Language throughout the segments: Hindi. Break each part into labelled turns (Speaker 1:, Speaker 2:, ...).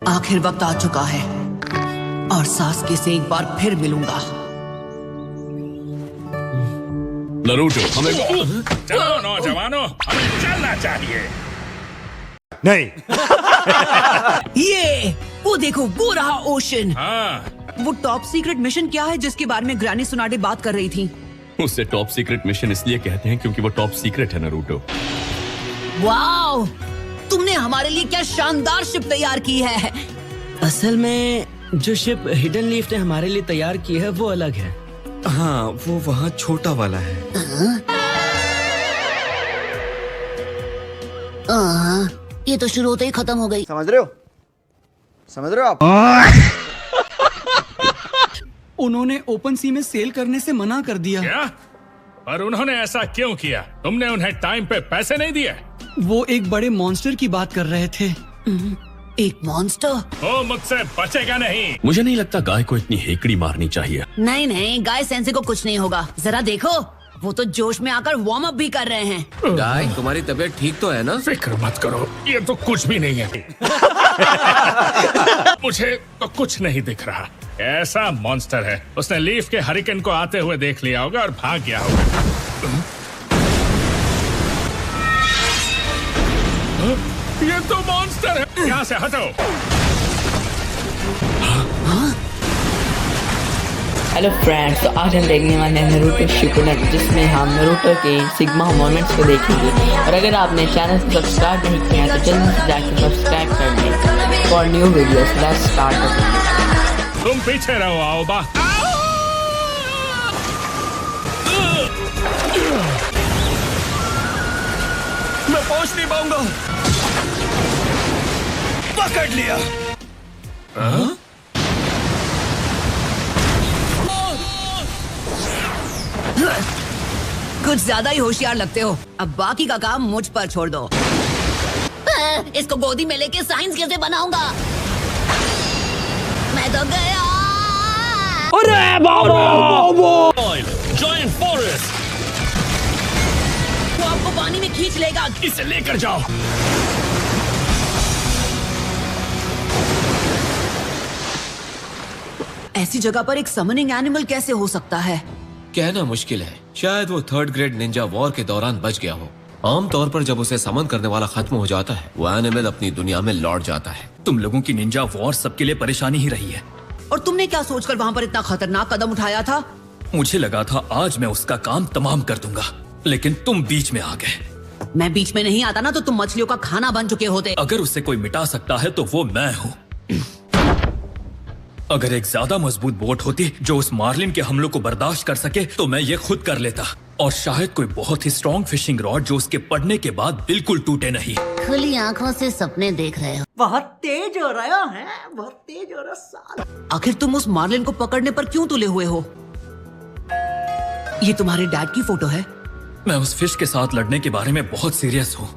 Speaker 1: आखिर वक्त आ चुका है और सास्के से एक बार फिर मिलूंगा।
Speaker 2: नरूटो, हमें
Speaker 3: चलो नौजवानों, हमें चलना चाहिए।
Speaker 4: नहीं।
Speaker 1: ये वो देखो, वो रहा ओशन।
Speaker 3: हाँ,
Speaker 1: वो टॉप सीक्रेट मिशन क्या है जिसके बारे में ग्रैनी सुनाडे बात कर रही थी?
Speaker 2: उसे टॉप सीक्रेट मिशन इसलिए कहते हैं क्योंकि वो टॉप सीक्रेट है नरूटो।
Speaker 1: वाओ, तुमने हमारे लिए क्या शानदार शिप तैयार की है।
Speaker 5: असल में जो शिप हिडन लीफ ने हमारे लिए तैयार की है वो अलग है।
Speaker 4: हाँ, वो वहाँ छोटा वाला है।
Speaker 1: ये तो शुरू होते ही खत्म हो गई।
Speaker 6: समझ रहे हो? समझ रहे हो आप?
Speaker 5: उन्होंने ओपन सी में सेल करने से मना कर दिया।
Speaker 3: क्या? पर उन्होंने ऐसा क्यों किया? तुमने उन्हें टाइम पे पैसे नहीं दिए?
Speaker 5: वो एक बड़े मॉन्स्टर की बात कर रहे थे।
Speaker 1: एक मॉन्स्टर?
Speaker 3: वो मुझसे बचेगा नहीं।
Speaker 2: मुझे नहीं लगता गाय को इतनी हेकड़ी मारनी चाहिए।
Speaker 1: नहीं नहीं, गाय सेंसे को कुछ नहीं होगा। जरा देखो, वो तो जोश में आकर वार्म अप भी कर रहे हैं।
Speaker 7: गाय, तुम्हारी तबीयत ठीक तो है ना?
Speaker 3: फिक्र मत करो, ये तो कुछ भी नहीं है। मुझे तो कुछ नहीं दिख रहा। ऐसा मॉन्स्टर है, उसने लीफ के हरिकेन को आते हुए देख लिया होगा और भाग गया होगा। ये तो मॉन्स्टर है, यहाँ से हटो।
Speaker 8: हेलो फ्रेंड्स, तो आज हम देखने वाले हैं नारुतो शिपुडेन, जिसमें हम नारुतो के सिग्मा मोमेंट्स को देखेंगे। और अगर आपने चैनल को सब्सक्राइब नहीं किया तो जल्दी से जाकर सब्सक्राइब कर लें for new videos. Let's start.
Speaker 3: तुम पीछे रहो आओबा।
Speaker 4: मैं पहुंच नहीं पाऊंगा। पकड़ लिया।
Speaker 1: कुछ ज्यादा ही होशियार लगते हो। अब बाकी का काम मुझ पर छोड़ दो। इसको गोदी में लेके साइंस कैसे बनाऊंगा? मैं तो गया।
Speaker 5: अरे बाबा!
Speaker 2: जॉइंट फॉरेस्ट,
Speaker 1: वो आपको पानी में खींच लेगा।
Speaker 2: इसे लेकर जाओ।
Speaker 1: ऐसी जगह पर एक समनिंग एनिमल कैसे हो सकता है?
Speaker 7: कहना मुश्किल है। शायद वो 3rd ग्रेड निंजा वॉर के दौरान बच गया हो। आमतौर पर जब उसे समन करने वाला खत्म हो जाता है, वो एनिमल अपनी दुनिया में लौट जाता है।
Speaker 9: तुम लोगों की निंजा वॉर सबके लिए परेशानी ही रही है।
Speaker 1: और तुमने क्या सोचकर वहाँ पर इतना खतरनाक कदम उठाया था?
Speaker 9: मुझे लगा था आज मैं उसका काम तमाम कर दूंगा, लेकिन तुम बीच में आ गए।
Speaker 1: मैं बीच में नहीं आता ना तो तुम मछलियों का खाना बन चुके होते।
Speaker 9: अगर उसे कोई मिटा सकता है तो वो मैं हूँ। अगर एक ज्यादा मजबूत बोट होती जो उस मार्लिन के हमलों को बर्दाश्त कर सके तो मैं ये खुद कर लेता। और शायद कोई बहुत ही स्ट्रॉन्ग फिशिंग रॉड जो उसके पड़ने के बाद बिल्कुल टूटे नहीं।
Speaker 1: खुली आंखों से सपने देख रहे हो।
Speaker 5: बहुत तेज हो रहा है, बहुत तेज हो रहा साला।
Speaker 1: आखिर तुम उस मार्लिन को पकड़ने पर क्यों तुले हुए हो? ये तुम्हारे डैड की फोटो है?
Speaker 9: मैं उस फिश के साथ लड़ने के बारे में बहुत सीरियस हूँ।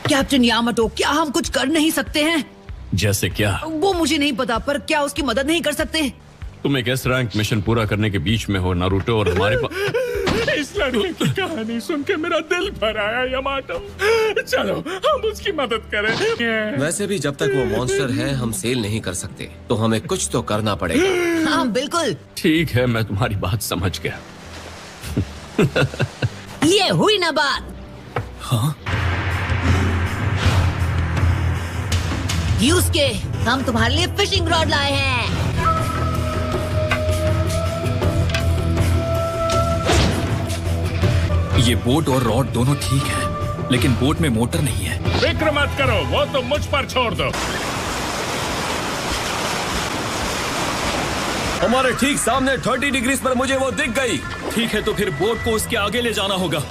Speaker 1: कैप्टन यामाटो, क्या हम कुछ कर नहीं सकते हैं?
Speaker 2: जैसे क्या?
Speaker 1: वो मुझे नहीं पता, पर क्या उसकी मदद नहीं कर सकते?
Speaker 2: तुम एक एस रैंक मिशन पूरा करने के बीच में हो नारुतो, और हमारे पास
Speaker 3: इस लड़के की कहानी सुन के मेरा दिल भर आया यामाटो। चलो हम उसकी मदद करें।
Speaker 7: वैसे भी जब तक वो मॉन्स्टर है हम सेल नहीं कर सकते, तो हमें कुछ तो करना पड़ेगा।
Speaker 1: हाँ बिल्कुल।
Speaker 2: ठीक है, मैं तुम्हारी बात समझ गया।
Speaker 1: ये हुई ना बात।
Speaker 9: हाँ?
Speaker 1: यूस्के, हम तुम्हारे लिए फिशिंग रॉड लाए हैं।
Speaker 9: ये बोट और रॉड दोनों ठीक है, लेकिन बोट में मोटर नहीं है।
Speaker 3: फिक्र मत करो, वो तो मुझ पर छोड़ दो।
Speaker 4: हमारे ठीक सामने 30 डिग्री पर मुझे वो दिख गई।
Speaker 9: ठीक है, तो फिर बोट को उसके आगे ले जाना होगा।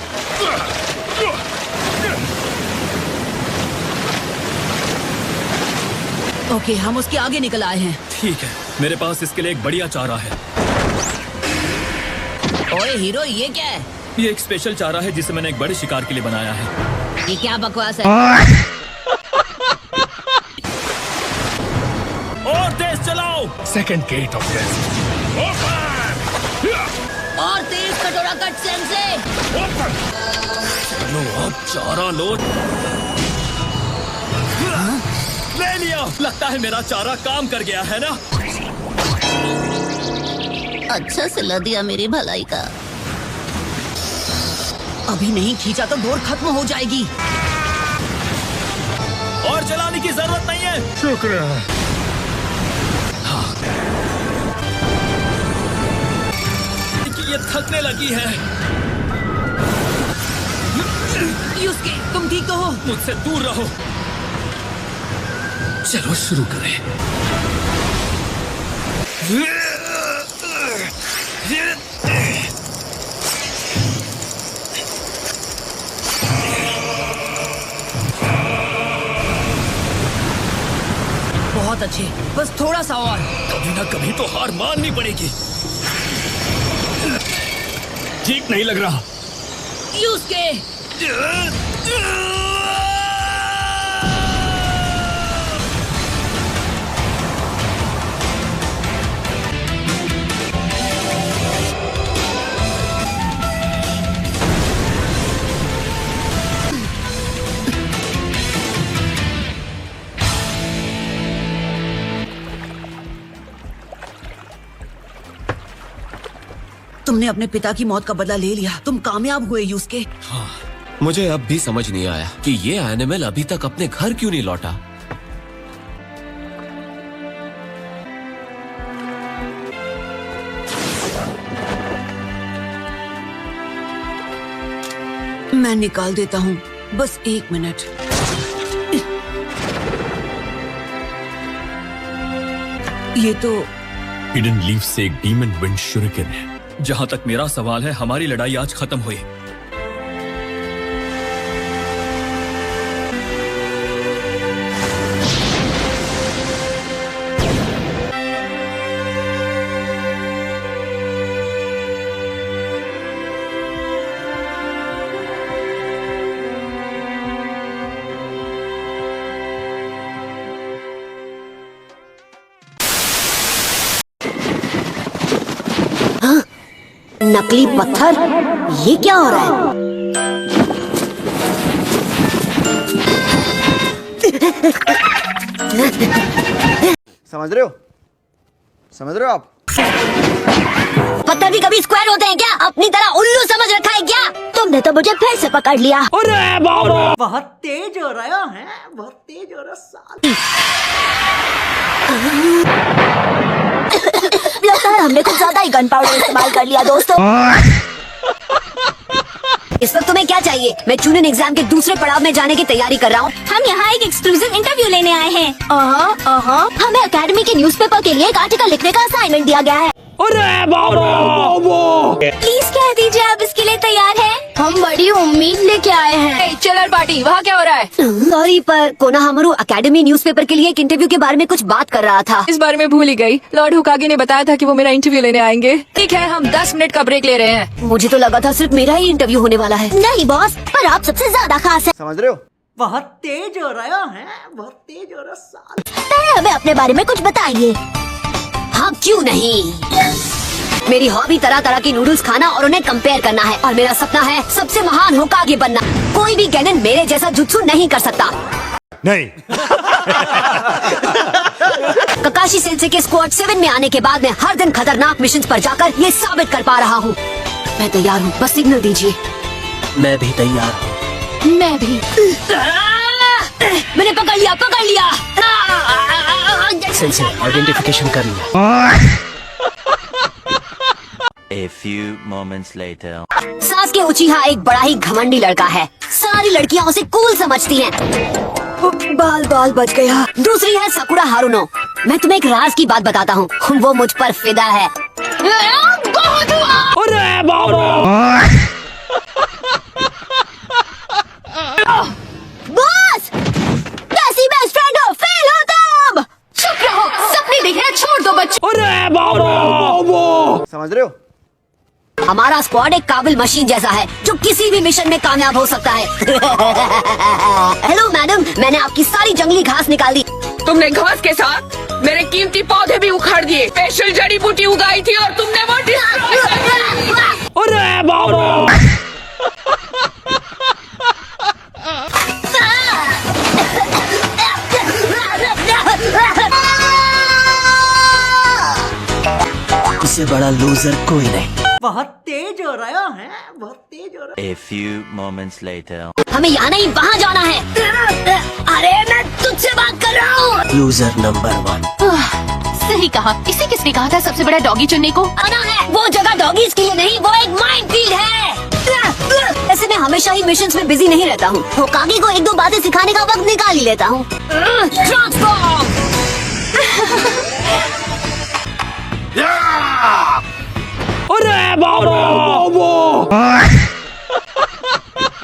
Speaker 1: ओके, हम उसके आगे निकल आए हैं।
Speaker 9: ठीक है, मेरे पास इसके लिए एक बढ़िया चारा है।
Speaker 1: ओए हीरो, ये क्या है?
Speaker 9: ये एक स्पेशल चारा है जिसे मैंने एक बड़े शिकार के लिए बनाया है।
Speaker 1: ये क्या बकवास है?
Speaker 9: और तेज चलाओ।
Speaker 3: Second gate of death.
Speaker 1: और तेज कटोरा चारा कट सेंसे।
Speaker 9: लो अब चारा लो। ले लिया। लगता है मेरा चारा काम कर गया है ना।
Speaker 1: अच्छा सिला दिया मेरी भलाई का। अभी नहीं खींचा तो डोर खत्म हो जाएगी।
Speaker 9: और चलाने की जरूरत नहीं है।
Speaker 3: शुक्र है।
Speaker 9: ये थकने लगी है।
Speaker 1: युस्के, तुम ठीक तो हो?
Speaker 9: मुझसे दूर रहो। चलो शुरू करें।
Speaker 1: बहुत अच्छे, बस थोड़ा सा और।
Speaker 9: कभी ना कभी तो हार माननी पड़ेगी। ठीक नहीं लग रहा।
Speaker 1: युस्के, तुमने अपने पिता की मौत का बदला ले लिया। तुम कामयाब हुए युस्के।
Speaker 7: मुझे अब भी समझ नहीं आया कि ये एनिमल अभी तक अपने घर क्यों नहीं लौटा।
Speaker 1: मैं निकाल देता हूँ, बस 1 मिनट। ये तो
Speaker 2: हिडन लीफ से एक डीमन विंड शुरिकन है।
Speaker 9: जहां तक मेरा सवाल है, हमारी लड़ाई आज खत्म हुई।
Speaker 10: नकली पत्थर, ये क्या हो रहा है?
Speaker 6: समझ रहे हो? समझ रहे हो आप?
Speaker 10: पत्थर भी कभी स्क्वायर होते हैं क्या? अपनी तरह उल्लू समझ रखा है क्या? तुमने तो मुझे फिर से पकड़ लिया।
Speaker 5: बहुत तेज हो रहा है, बहुत तेज हो रहा
Speaker 10: लगता है हमने कुछ ज्यादा ही गन पाउडर इस्तेमाल कर लिया दोस्तों। इस वक्त तुम्हें क्या चाहिए? मैं चूनन एग्जाम के दूसरे पड़ाव में जाने की तैयारी कर रहा हूँ। हम यहाँ एक एक्सक्लूसिव इंटरव्यू लेने आए हैं। हमें अकेडमी के न्यूज़पेपर के लिए एक आर्टिकल लिखने का असाइनमेंट दिया गया है। प्लीज कह दीजिए आप इसके लिए तैयार हैं? हम बड़ी उम्मीद लेके आए हैं।
Speaker 1: चिलर पार्टी, वहाँ क्या हो रहा है?
Speaker 10: सॉरी पर कोनाहामारू अकेडमी न्यूज़पेपर के लिए एक इंटरव्यू के बारे में कुछ बात कर रहा था।
Speaker 1: इस बारे में भूल ही गई। लॉर्ड हुकागे ने बताया था कि वो मेरा इंटरव्यू लेने आएंगे। ठीक है, हम 10 मिनट का ब्रेक ले रहे हैं।
Speaker 10: मुझे तो लगा था सिर्फ मेरा ही इंटरव्यू होने वाला है। नहीं बॉस, पर आप सबसे ज्यादा खास है।
Speaker 6: समझ रहे हो?
Speaker 5: बहुत तेज हो रहा है, बहुत तेज हो रहा।
Speaker 10: पहले हमें अपने बारे में कुछ बताइए। हाँ क्यों नहीं। मेरी हॉबी तरह तरह की नूडल्स खाना और उन्हें कंपेयर करना है, और मेरा सपना है सबसे महान होकागे बनना। कोई भी गैनन मेरे जैसा जुत्सु नहीं कर सकता।
Speaker 6: नहीं।
Speaker 10: ककाशी सेंसे के स्क्वाड 7 में आने के बाद मैं हर दिन खतरनाक मिशंस पर जाकर ये साबित कर पा रहा हूँ। मैं तैयार हूँ, बस सिग्नल दीजिए।
Speaker 5: मैं भी तैयार हूँ।
Speaker 10: मैं भी। मैंने पकड़ लिया।
Speaker 5: सेंसे आइडेंटिफिकेशन कर लिया।
Speaker 11: A few moments later.
Speaker 10: सासके उचिहा एक बड़ा ही घमंडी लड़का है। सारी लड़कियां उसे कूल समझती हैं। बाल बच गया। दूसरी है सकुरा हारुनो। मैं तुम्हें एक राज की बात बताता हूँ, वो मुझ पर फिदा है। बॉस, कैसी बेस्ट फ्रेंड हो, फेल हो तुम। चुप रहो, सपने देखना छोड़ दो बच्चों।
Speaker 6: समझ रहे हो?
Speaker 10: हमारा स्क्वाड एक काबिल मशीन जैसा है जो किसी भी मिशन में कामयाब हो सकता है। हेलो मैडम, मैंने आपकी सारी जंगली घास निकाल दी।
Speaker 12: तुमने घास के साथ मेरे कीमती पौधे भी उखाड़ दिए, स्पेशल जड़ी बूटी उगाई थी और तुमने वो destroy कर दी।
Speaker 5: अरे बाबा! इससे बड़ा लूजर कोई नहीं।
Speaker 6: बहुत तेज हो रहा है, बहुत तेज हो रहा
Speaker 11: A few moments later.
Speaker 10: हमें यहाँ नहीं वहाँ जाना है। अरे मैं तुझसे बात कर रहा हूँ।
Speaker 5: Loser number 1।
Speaker 12: सही कहा। इसे किसने कहा था सबसे बड़ा डॉगी चुनने को?
Speaker 10: आना है, वो जगह डॉगीज के लिए नहीं, वो एक माइनफील्ड है। ऐसे मैं हमेशा ही मिशंस में बिजी नहीं रहता हूँ। होकागे को 1-2 बातें सिखाने का वक्त निकाल ही लेता हूँ। ट्रांसफॉर्म।
Speaker 5: अरे बाबा!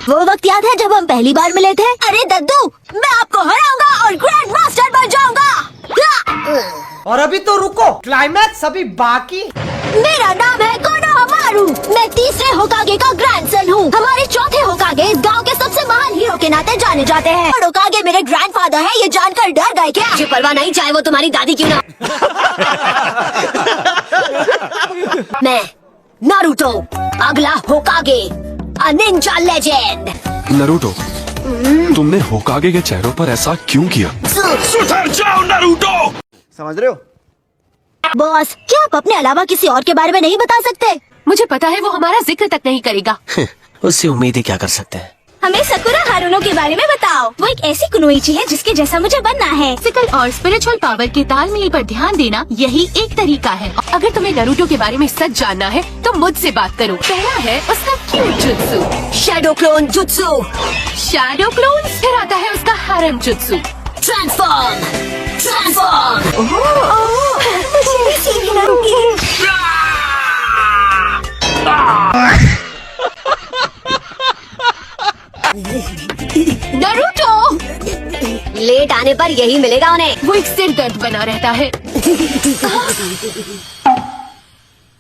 Speaker 10: वो वक्त याद है जब हम पहली बार मिले थे? अरे दद्दू, मैं आपको हराऊंगा और ग्रैंड मास्टर बन जाऊंगा।
Speaker 6: और अभी तो रुको, क्लाइमैक्स अभी बाकी।
Speaker 10: मेरा नाम है कोनोहमारू। मैं तीसरे होकागे का ग्रैंडसन हूँ। हमारे चौथे होकागे इस गांव के सबसे महान हीरो के नाते जाने जाते हैं। और होकागे मेरे ग्रैंडफादर है, ये जानकर डर गए क्या? मुझे परवाह नहीं, चाहे वो तुम्हारी दादी क्यों ना। मैं नारुतो, अगला होकागे, अ निंजा लेजेंड।
Speaker 4: नरूटो, तुमने होकागे के चेहरों पर ऐसा क्यों किया?
Speaker 3: सुधर जाओ नारुतो!
Speaker 6: समझ रहे हो?
Speaker 10: बॉस, क्या आप अपने अलावा किसी और के बारे में नहीं बता सकते?
Speaker 12: मुझे पता है वो हमारा जिक्र तक नहीं करेगा।
Speaker 5: उससे उम्मीद ही क्या कर सकते हैं?
Speaker 10: हमें सकुरा हारुनो के बारे में बताओ। वो एक ऐसी कुनोइची है जिसके जैसा मुझे बनना है।
Speaker 12: फिजिकल और स्पिरिचुअल पावर के तालमेल पर ध्यान देना यही एक तरीका है। अगर तुम्हें नारुतो के बारे में सच जानना है तो मुझसे बात करो। पहला है उसका cute jutsu,
Speaker 10: shadow clone jutsu.
Speaker 12: Shadow clone, फिर आता है उसका हारम जुत्सु।
Speaker 10: Transform, transform. मुझे भी सीखना है।
Speaker 12: नारुतो!
Speaker 10: लेट आने पर यही मिलेगा उन्हें।
Speaker 12: वो एक सिर दर्द बना रहता है।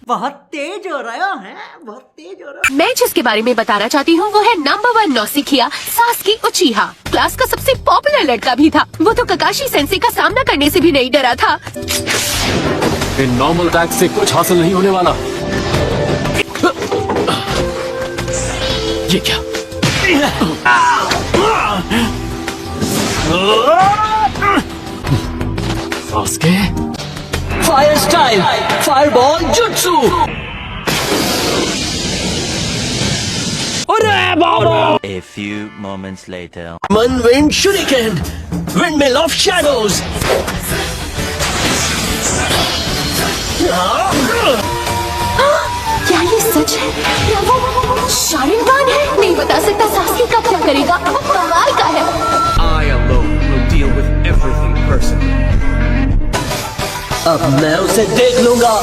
Speaker 6: बहुत तेज हो रहा है, बहुत तेज हो रहा है।
Speaker 12: मैं जिसके बारे में बताना चाहती हूँ वो है नंबर 1 नौसिखिया सासकी उचिहा। क्लास का सबसे पॉपुलर लड़का भी था। वो तो ककाशी सेंसे का सामना करने से भी नहीं डरा था।
Speaker 7: इन नॉर्मल अटैक से कुछ हासिल नहीं होने वाला। ये क्या? Sasuke?
Speaker 5: Fire style, fireball jutsu. अरे बाबा!
Speaker 11: A few moments later.
Speaker 5: मन wind shuriken, wind mill of shadows.
Speaker 12: क्या ये सच है? क्या वो शारिंगान है? नहीं बता सकता सासकी का क्या करेगा। वो कमाल का है।
Speaker 9: I alone will deal with everything personally.
Speaker 5: अब मैं उसे देख लूंगा।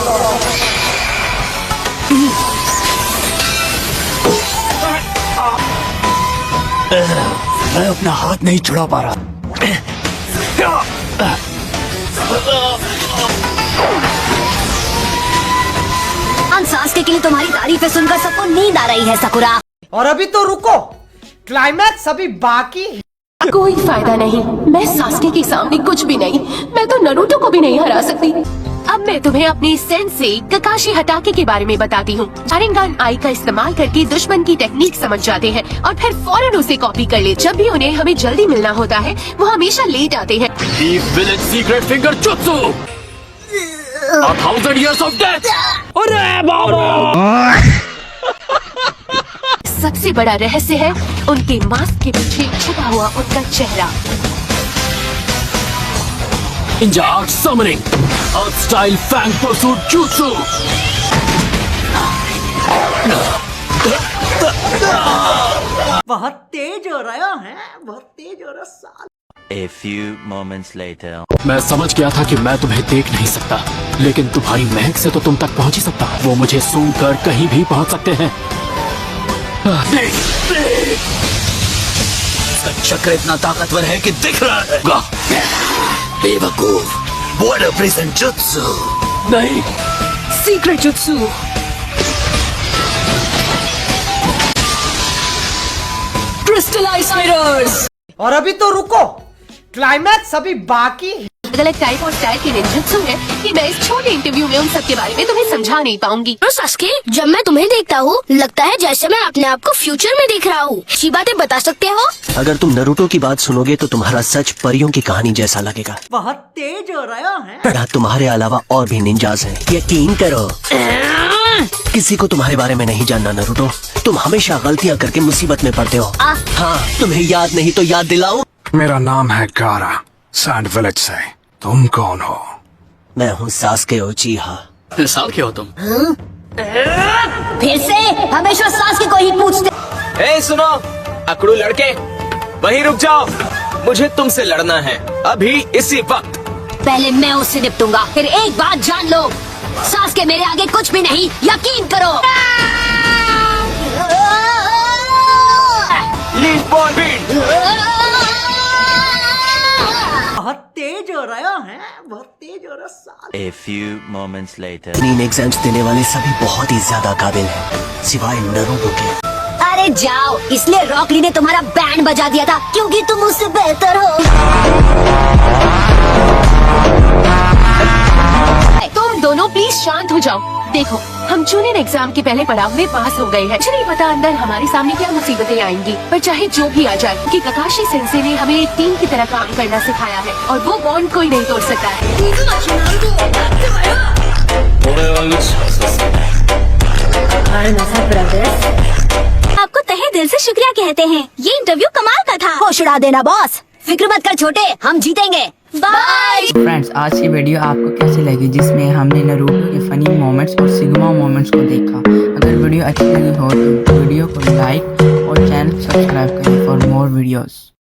Speaker 5: मैं अपना हाथ नहीं छुड़ा पा रहा।
Speaker 10: सासके के लिए तुम्हारी तारीफें सुनकर सबको नींद आ रही है सकुरा।
Speaker 6: और अभी तो रुको, क्लाइमैक्स अभी बाकी।
Speaker 12: कोई फायदा नहीं, मैं सासके के सामने कुछ भी नहीं। मैं तो नारुतो को भी नहीं हरा सकती। अब मैं तुम्हें अपनी सेंसे ककाशी हटाके के बारे में बताती हूँ। शारिंगान आई का इस्तेमाल करके दुश्मन की टेक्निक समझ जाते हैं और फिर फौरन उसे कॉपी कर ले। जब भी उन्हें हमें जल्दी मिलना होता है वो हमेशा लेट आते हैं।
Speaker 7: Deep village secret finger jutsu. 1000 years of death.
Speaker 5: अरे बाबा!
Speaker 12: सबसे बड़ा रहस्य है उनके मास्क के पीछे छुपा हुआ उनका चेहरा।
Speaker 7: Ninja Art Summoning. Earth Style Fang Pursuit Jutsu.
Speaker 6: बहुत तेज हो रहा है, बहुत तेज हो रहा है।
Speaker 11: A few moments later.
Speaker 7: मैं समझ गया था कि मैं तुम्हें देख नहीं सकता, लेकिन तुम्हारी महक से तो तुम तक पहुंच ही सकता। वो मुझे सूंघ कर कहीं भी पहुंच सकते हैं।
Speaker 5: चक्र इतना ताकतवर है कि दिख रहा है। बेवकूफ, बॉर्डर प्रिजन जुत्सु।
Speaker 7: नहीं,
Speaker 12: सीक्रेट जुत्सु।
Speaker 5: Crystallize mirrors.
Speaker 6: और अभी तो रुको, क्लाइमैक्स अभी बाकी।
Speaker 12: अलग टाइप और स्टाइल के निंजुत्सु है कि मैं इस छोटे इंटरव्यू में उन सब के बारे में तुम्हें समझा नहीं पाऊंगी।
Speaker 10: तो सास्के, जब मैं तुम्हें देखता हूँ लगता है जैसे मैं अपने आप को फ्यूचर में देख रहा हूँ। अच्छी बातें बता सकते हो?
Speaker 5: अगर तुम नरूटो की बात सुनोगे तो तुम्हारा सच परियों की कहानी जैसा लगेगा।
Speaker 1: बहुत तेज हो रहा है।
Speaker 5: तुम्हारे अलावा और भी निंजास हैं। यकीन करो, किसी को तुम्हारे बारे में नहीं जानना नरूटो। तुम हमेशा गलतियाँ करके मुसीबत में पड़ते हो। हाँ, तुम्हें याद नहीं तो याद दिलाऊं?
Speaker 4: मेरा नाम है गारा, सैंड विलेज से। तुम कौन हो?
Speaker 5: मैं हूँ सास्के उचिहा।
Speaker 9: साल के हो तुम?
Speaker 10: फिर से हमेशा सास्के को ही पूछते।
Speaker 5: ए सुनो अकड़ू लड़के, वहीं रुक जाओ। मुझे तुमसे लड़ना है अभी इसी वक्त।
Speaker 10: पहले मैं उससे निपटूंगा। फिर एक बात जान लो, सास्के मेरे आगे कुछ भी नहीं, यकीन करो।
Speaker 5: Leaf ball beat.
Speaker 1: बहुत तेज हो रहा है, बहुत तेज हो रहा है।
Speaker 11: A few moments later.
Speaker 5: In exams देने वाले सभी बहुत ही ज्यादा काबिल हैं, सिवाय नरूटो के।
Speaker 10: अरे जाओ, इसलिए रॉकली ने तुम्हारा बैंड बजा दिया था क्योंकि तुम उससे बेहतर हो।
Speaker 12: तुम दोनों प्लीज शांत हो जाओ। देखो, हम जूनियर एग्जाम के पहले पड़ाव में पास हो गए हैं। मुझे नहीं पता अंदर हमारे सामने क्या मुसीबतें आएंगी, पर चाहे जो भी आ जाए, कि ककाशी सेंसे ने हमें एक टीम की तरह काम करना सिखाया है और वो बॉन्ड कोई नहीं तोड़ सकता है।
Speaker 10: आपको तहे दिल से शुक्रिया कहते हैं। ये इंटरव्यू कमाल का था। होश उड़ा देना बॉस। फिक्र मत कर छोटे, हम जीतेंगे। बाय।
Speaker 8: फ्रेंड्स, आज की वीडियो आपको कैसी लगी, जिसमें हमने नारुतो के फनी मोमेंट्स और सिग्मा मोमेंट्स को देखा। अगर वीडियो अच्छी लगी हो तो वीडियो को लाइक और चैनल सब्सक्राइब करें फॉर मोर वीडियोस।